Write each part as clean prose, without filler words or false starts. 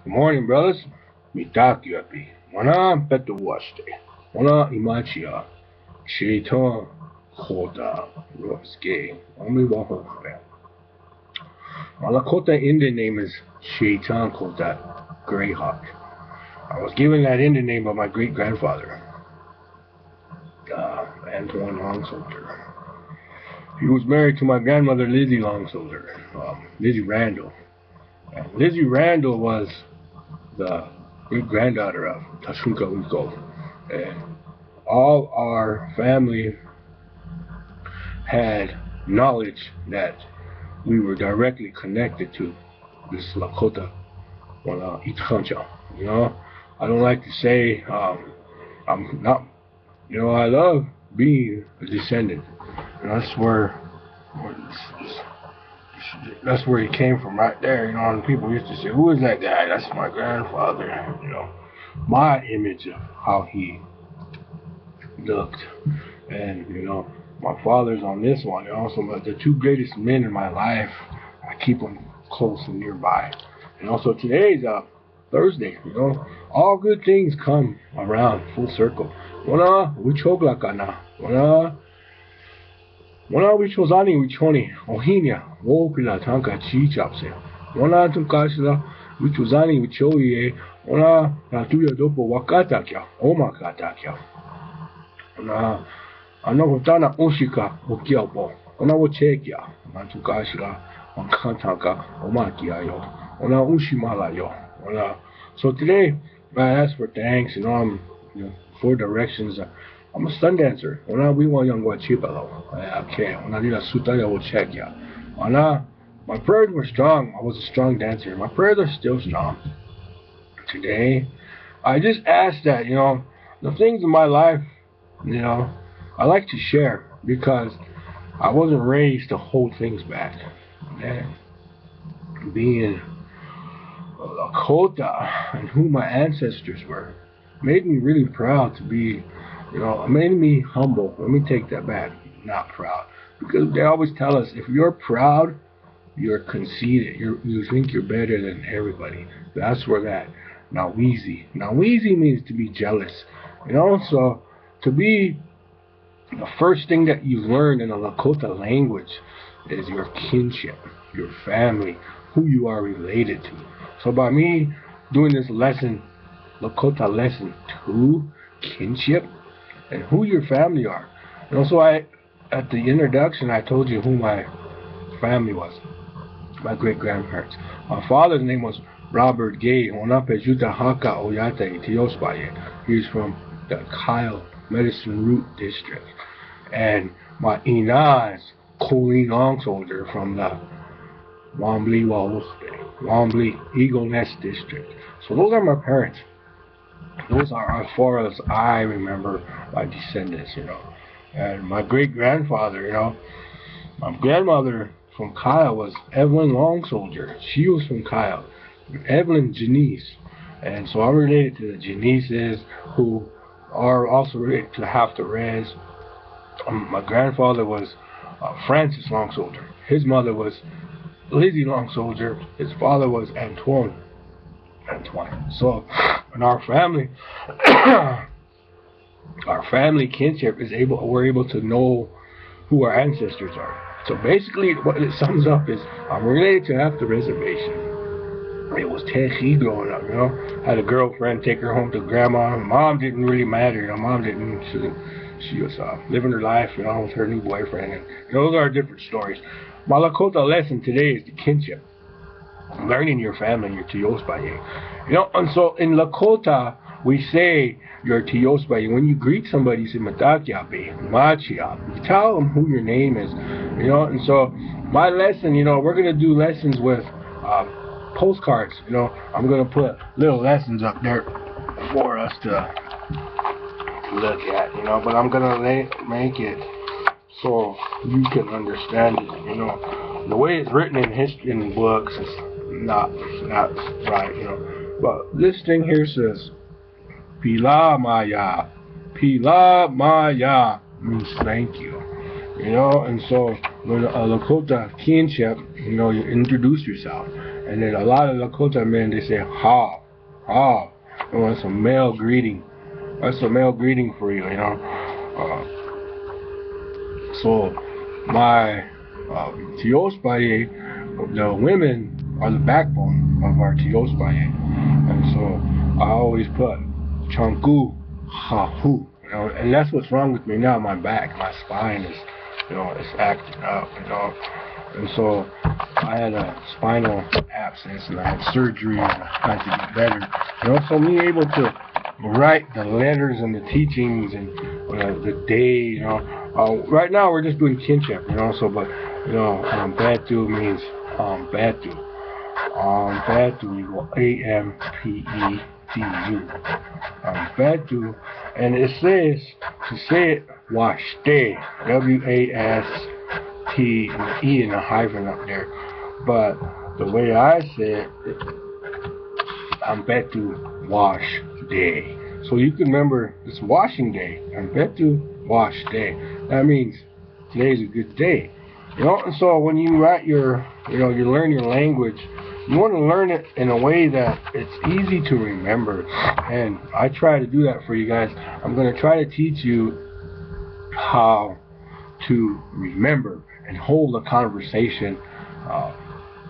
Good morning, brothers. Mitakiapi. Wana petuwaste. Wana imachia. Shaitan Lakota Roske. Only Wahofre. Lakota Indian name is Shaitan Kota Greyhawk. I was given that Indian name by my great grandfather, Antoine Longsoldier. He was married to my grandmother Lizzie Longsoldier, Lizzie Randall. And Lizzie Randall was the great granddaughter of Tashunka Uko. And all our family had knowledge that we were directly connected to this Lakota Itchancha. I don't like to say I'm not. I love being a descendant. And that's where he came from, right there. And people used to say, "Who is that guy?" That's my grandfather. My image of how he looked, and my father's on this one. So the two greatest men in my life, I keep them close and nearby. And also today's Thursday. All good things come around full circle. Wana wichozani wichoni ohinia wopila tanka chichapse. Wana tunkashila wichozani wichoye wana natuya dopo wakata kya omakata kya. Wana anokotana oshika okiapo. Wana wochekia matukashila wakataka omakia yo. Wana ushimala yo. So today I ask for thanks and for directions. I'm a stunt dancer. We want young chipalo. Okay. Will check ya. My prayers were strong. I was a strong dancer. My prayers are still strong. Today, I just ask that the things in my life, I like to share because I wasn't raised to hold things back. Man, being a Lakota and who my ancestors were made me really proud to be. It made me humble. Let me take that back. Not proud. Because they always tell us if you're proud, you're conceited. You think you're better than everybody. That's where that Nawizi. Nawizi means to be jealous. So to be the first thing that you learn in the Lakota language is your kinship, your family, who you are related to. So by me doing this lesson, Lakota lesson 2, kinship, and who your family are. And also, at the introduction, I told you who my family was. My great grandparents. My father's name was Robert Gay. He's from the Kyle Medicine Root District. And my Ina is Colleen Longsoldier from the Wombly Eagle Nest District. So those are my parents. Those are as far as I remember my descendants, And my great grandfather, my grandmother from Kyle was Evelyn Longsoldier. She was from Kyle. Evelyn Janice. And so I'm related to the Janices, who are also related to half the Reds. My grandfather was Francis Longsoldier. His mother was Lizzie Longsoldier. His father was Antoine. So, in our family kinship we're able to know who our ancestors are. So basically, what it sums up is I'm related to half the reservation. It was Techi growing up, Had a girlfriend, take her home to grandma. Mom didn't really matter, Mom didn't. She was living her life, with her new boyfriend. And those are different stories. My Lakota lesson today is the kinship. Learning your family, your Tiyosbaye. And so in Lakota, we say your Tiyosbaye. When you greet somebody, you say Matakiabe, Machia. You tell them who your name is. And so my lesson, we're going to do lessons with postcards. I'm going to put little lessons up there for us to look at, but I'm going to make it so you can understand it, The way it's written in history in the books is not right, But this thing here says Pila Maya means thank you. And so when a Lakota kinship, you introduce yourself. And then a lot of Lakota men, they say ha, ha. You know, it's a male greeting. That's a male greeting for you, you know. So my Tiospaye, the women are the backbone of our Tiospaye. And so I always put Chanku Hahu, you know, and that's what's wrong with me now. My back, my spine is, you know, it's acting up, you know. And so I had a spinal abscess and I had surgery and I had to get better. You know, so me able to write the letters and the teachings and the day, you know. Right now we're just doing kinship, you know, so but you know, Batu means Batu. Batu, you go A-M-P-E-T-U. Batu, and it says to say it Washte, W-A-S-T, and the E and a hyphen up there. But the way I say it, Batu Wash Day. So you can remember it's washing day. Batu Wash Day. That means today's a good day. You know, and so when you write your, you know, you learn your language, you want to learn it in a way that it's easy to remember. And I try to do that for you guys. I'm going to try to teach you how to remember and hold a conversation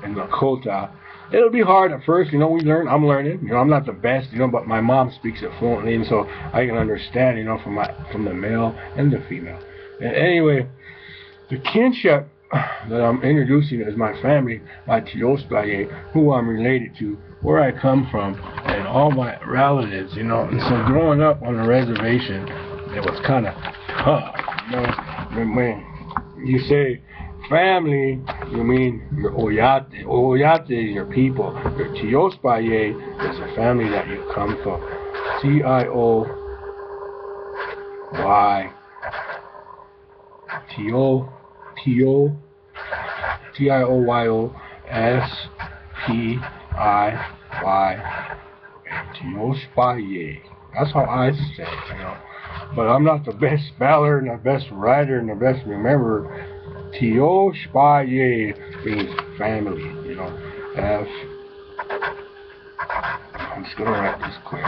in Lakota. It'll be hard at first, you know, I'm learning, you know, I'm not the best, you know, but my mom speaks it fluently, and so I can understand, you know, from the male and the female. And anyway, the kinship that I'm introducing is my family, my Tiospaye, who I'm related to, where I come from, and all my relatives, you know. And so growing up on a reservation, it was kind of tough, you know. When you say family, you mean your Oyate. Oyate is your people. Your Tiospaye is the family that you come from. Tioy. Tioyospaye. Tiospaye. That's how I say it, you know. But I'm not the best speller and the best writer and the best rememberer. Tiospaye means family, you know. I'm just gonna write this quick,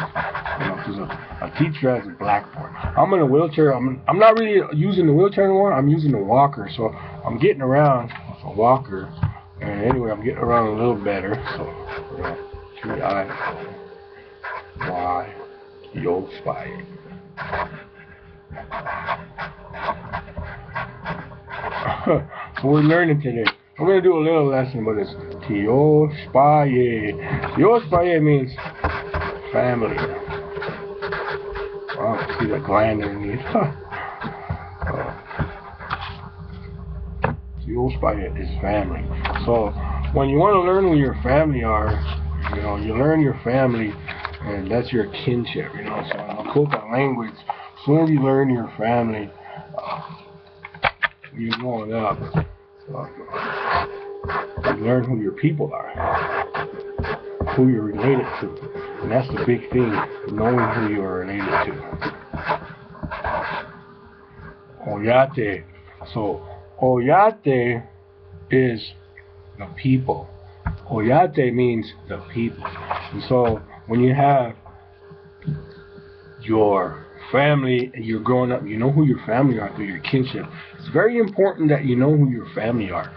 you know, because a teacher has a blackboard. I'm in a wheelchair. I'm not really using the wheelchair anymore. I'm using the walker, so I'm getting around with a walker. And anyway, I'm getting around a little better. So, you know, T-I-O-Y, Tiospaye. So we're learning today. I'm going to do a little lesson, but it's Tiospaye. Tiospaye means family. Wow, see the gland underneath. Tiospaye is family. So when you want to learn who your family are, you know, you learn your family, and that's your kinship, you know. So in Lakota language, as soon as you learn your family, you're growing up, you learn who your people are, who you're related to, and that's the big thing, knowing who you are related to. Oyate. So Oyate is the people. Oyate means the people. And so when you have your family, you're growing up, you know who your family are through your kinship. It's very important that you know who your family are.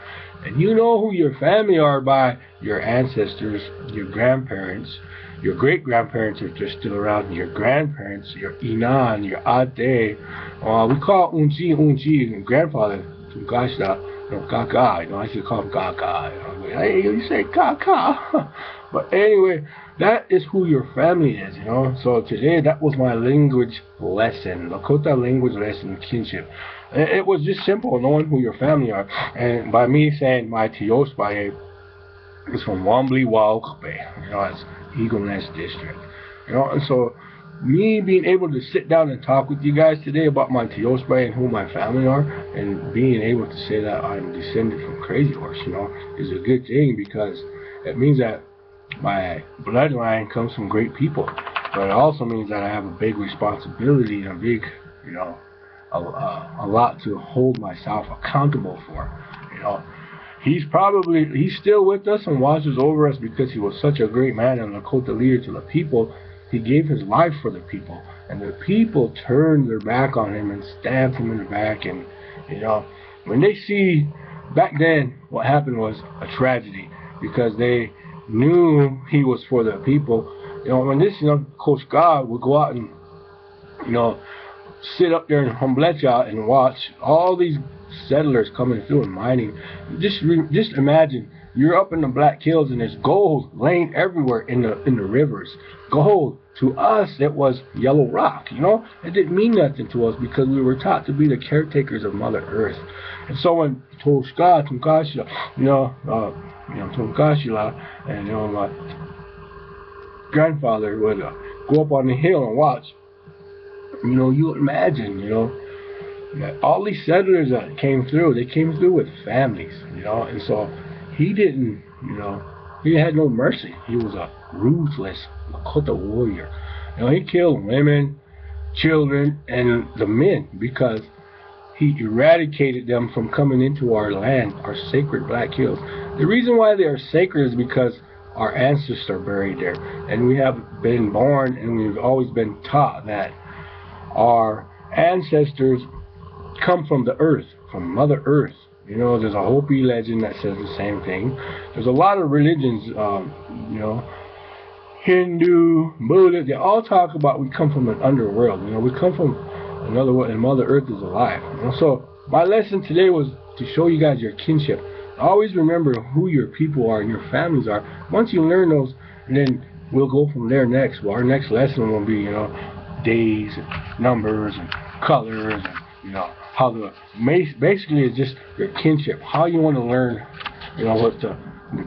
And you know who your family are by your ancestors, your grandparents, your great-grandparents if they're still around, your grandparents, your Inan, your Ate. We call Unchi, grandfather, Kaka. You know, I should call him Kaka. You know, hey, you say Kaka. But anyway, that is who your family is, you know. So today, that was my language lesson, Lakota language lesson, kinship. It was just simple, knowing who your family are. And by me saying my Tiospaye is from Wambly Waukpe, you know, it's Eagle Nest District. You know, and so me being able to sit down and talk with you guys today about my Tiospaye and who my family are, and being able to say that I'm descended from Crazy Horse, you know, is a good thing, because it means that my bloodline comes from great people. But it also means that I have a big responsibility and a big, you know, a lot to hold myself accountable for, you know. he's still with us and watches over us because he was such a great man and Lakota leader to the people. He gave his life for the people, and the people turned their back on him and stabbed him in the back. And you know, when they see back then, what happened was a tragedy because they knew he was for the people. You know, when this Coach God would go out and sit up there in Humblecha and watch all these settlers coming through and mining. Just imagine you're up in the Black Hills and there's gold laying everywhere in the rivers. Gold. To us, it was yellow rock. It didn't mean nothing to us because we were taught to be the caretakers of Mother Earth. And so when Tunkashila, and my grandfather would go up on the hill and watch. You imagine, that all these settlers that came through, they came through with families, and so he didn't, he had no mercy. He was a ruthless Lakota warrior. He killed women, children, and the men because he eradicated them from coming into our land, our sacred Black Hills. The reason why they are sacred is because our ancestors are buried there, and we have been born and we've always been taught that our ancestors come from the earth, from Mother Earth. There's a Hopi legend that says the same thing. There's a lot of religions, Hindu, Buddha, they all talk about we come from an underworld. We come from another world, and Mother Earth is alive. So my lesson today was to show you guys your kinship. Always remember who your people are and your families are. Once you learn those, then we'll go from there next. Well, our next lesson will be, days and numbers and colors and how basically it's just your kinship, how you want to learn what the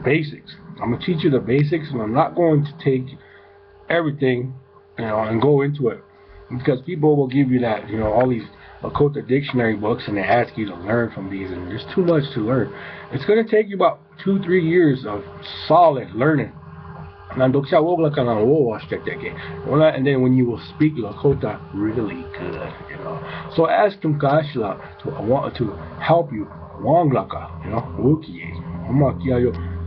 basics. I'm gonna teach you the basics, and I'm not going to take everything and go into it because people will give you that all these Lakota dictionary books and they ask you to learn from these, and there's too much to learn. It's gonna take you about 2-3 years of solid learning. And then when you will speak Lakota really good, So ask Tunkashila to help you. Wanglaka, Wukie.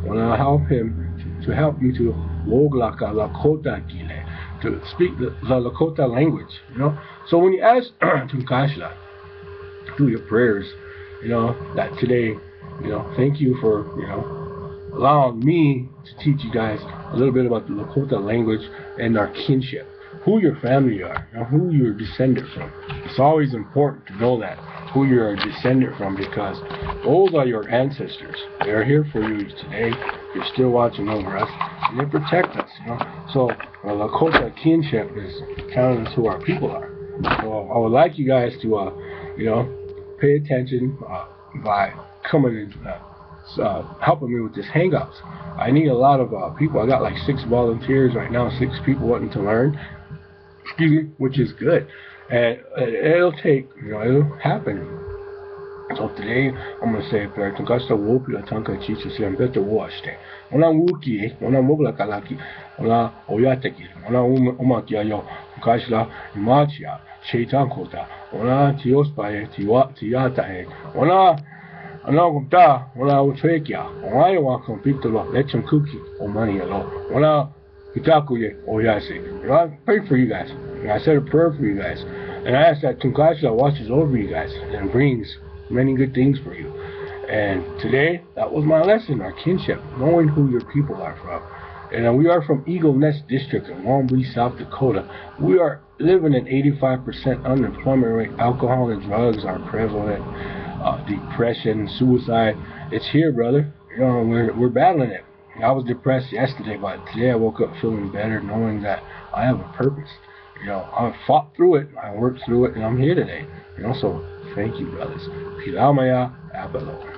When I help him to help you to Woglaka Lakota Gile, to speak the Lakota language, So when you ask Tunkashila through your prayers, that today, thank you for, allowing me to teach you guys a little bit about the Lakota language and our kinship, who your family are, who you're descended from. It's always important to know that, who you're descended from, because those are your ancestors. They are here for you today. You're still watching over us, and they protect us. So our Lakota kinship is counted as who our people are. So I would like you guys to, pay attention by coming and helping me with this Hangouts. I need a lot of people. I got like 6 volunteers right now, 6 people wanting to learn, which is good. And it'll take, it'll happen. So today, I'm going to say, Tunkashila Wopila Tanka Chicha Siambeta Washte. Ona Wuki, Ona Mogla Kalaki, Ona Oyataki, Ona Umakia Yo, Tunkashila Imachia, Shaitan Kota, Ona Tiospae, Tiatae, Ona Anagumta, Ona Utrekia, Ona Wakompitolo, Lechum Cookie, Omani Alo, Ona Itakuye, Oyase. I pray for you guys. I said a prayer for you guys. And I ask that Tunkashila watches over you guys and brings many good things for you. And today, that was my lesson, our kinship, knowing who your people are from. And we are from Eagle Nest District in Long Beach, South Dakota. We are living at 85% unemployment rate. Alcohol and drugs are prevalent. Depression, suicide, it's here, brother. We're battling it. I was depressed yesterday, but today I woke up feeling better, knowing that I have a purpose. I fought through it, I worked through it, and I'm here today. So thank you, brothers. Pilamaya Apelo.